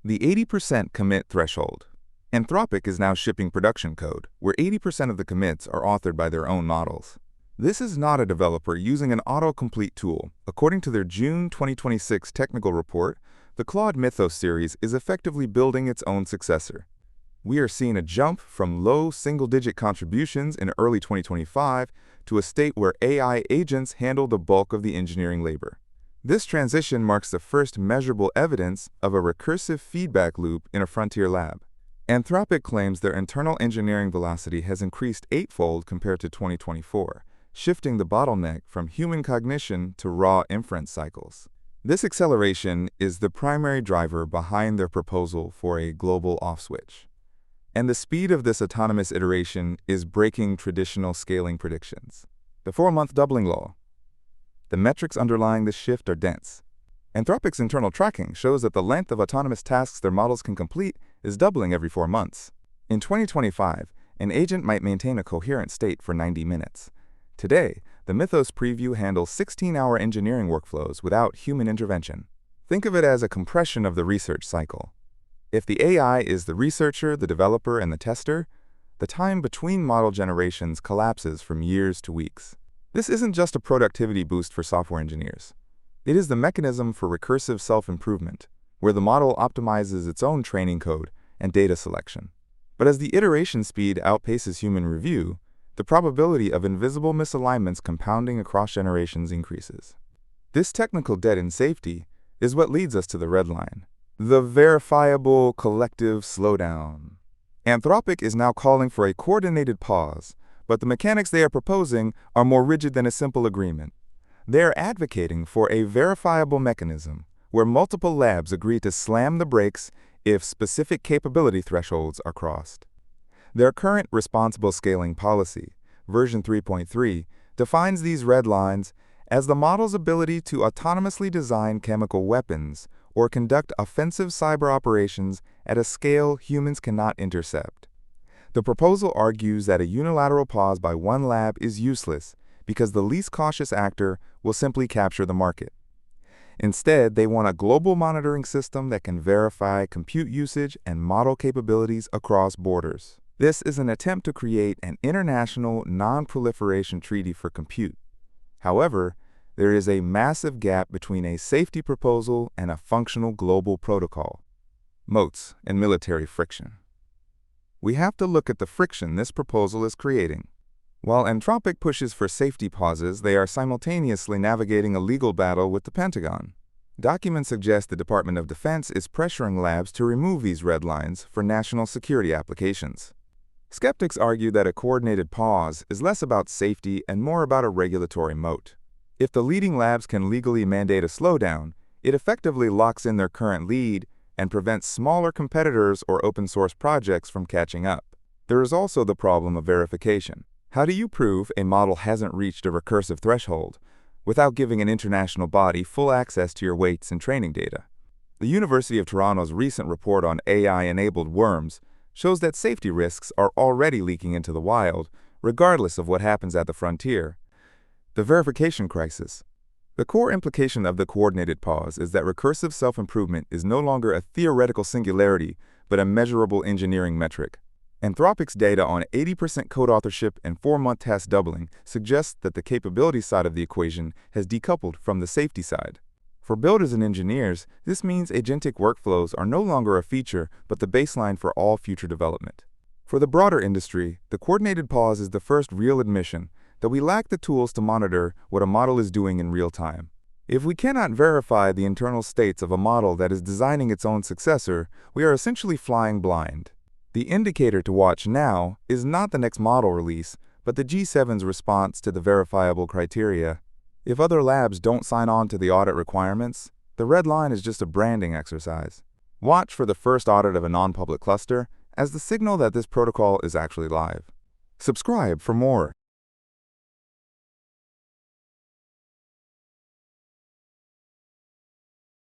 The 80% commit threshold. Anthropic is now shipping production code, where 80% of the commits are authored by their own models. This is not a developer using an autocomplete tool. According to their June 2026 technical report, the Claude Mythos series is effectively building its own successor. We are seeing a jump from low single-digit contributions in early 2025 to a state where AI agents handle the bulk of the engineering labor. This transition marks the first measurable evidence of a recursive feedback loop in a frontier lab. Anthropic claims their internal engineering velocity has increased eightfold compared to 2024, shifting the bottleneck from human cognition to raw inference cycles. This acceleration is the primary driver behind their proposal for a global off-switch. And the speed of this autonomous iteration is breaking traditional scaling predictions. The 4-month doubling law. The metrics underlying this shift are dense. Anthropic's internal tracking shows that the length of autonomous tasks their models can complete is doubling every 4 months. In 2025, an agent might maintain a coherent state for 90 minutes. Today, the Mythos preview handles 16-hour engineering workflows without human intervention. Think of it as a compression of the research cycle. If the AI is the researcher, the developer, and the tester, the time between model generations collapses from years to weeks. This isn't just a productivity boost for software engineers. It is the mechanism for recursive self-improvement, where the model optimizes its own training code and data selection. But as the iteration speed outpaces human review, the probability of invisible misalignments compounding across generations increases. This technical debt in safety is what leads us to the red line. The Verifiable Collective Slowdown. Anthropic is now calling for a coordinated pause, but the mechanics they are proposing are more rigid than a simple agreement. They are advocating for a verifiable mechanism where multiple labs agree to slam the brakes if specific capability thresholds are crossed. Their current responsible scaling policy, version 3.3, defines these red lines as the model's ability to autonomously design chemical weapons or conduct offensive cyber operations at a scale humans cannot intercept. The proposal argues that a unilateral pause by one lab is useless because the least cautious actor will simply capture the market. Instead, they want a global monitoring system that can verify compute usage and model capabilities across borders. This is an attempt to create an international non-proliferation treaty for compute. However, there is a massive gap between a safety proposal and a functional global protocol. Moats and military friction. We have to look at the friction this proposal is creating. While Anthropic pushes for safety pauses, they are simultaneously navigating a legal battle with the Pentagon. Documents suggest the Department of Defense is pressuring labs to remove these red lines for national security applications. Skeptics argue that a coordinated pause is less about safety and more about a regulatory moat. If the leading labs can legally mandate a slowdown, it effectively locks in their current lead and prevents smaller competitors or open-source projects from catching up. There is also the problem of verification. How do you prove a model hasn't reached a recursive threshold without giving an international body full access to your weights and training data? The University of Toronto's recent report on AI-enabled worms shows that safety risks are already leaking into the wild, regardless of what happens at the frontier. The verification crisis. The core implication of the coordinated pause is that recursive self-improvement is no longer a theoretical singularity, but a measurable engineering metric. Anthropic's data on 80% code authorship and 4-month task doubling suggests that the capability side of the equation has decoupled from the safety side. For builders and engineers, this means agentic workflows are no longer a feature, but the baseline for all future development. For the broader industry, the coordinated pause is the first real admission that we lack the tools to monitor what a model is doing in real time. If we cannot verify the internal states of a model that is designing its own successor, we are essentially flying blind. The indicator to watch now is not the next model release, but the G7's response to the verifiable criteria. If other labs don't sign on to the audit requirements, the red line is just a branding exercise. Watch for the first audit of a non-public cluster as the signal that this protocol is actually live. Subscribe for more.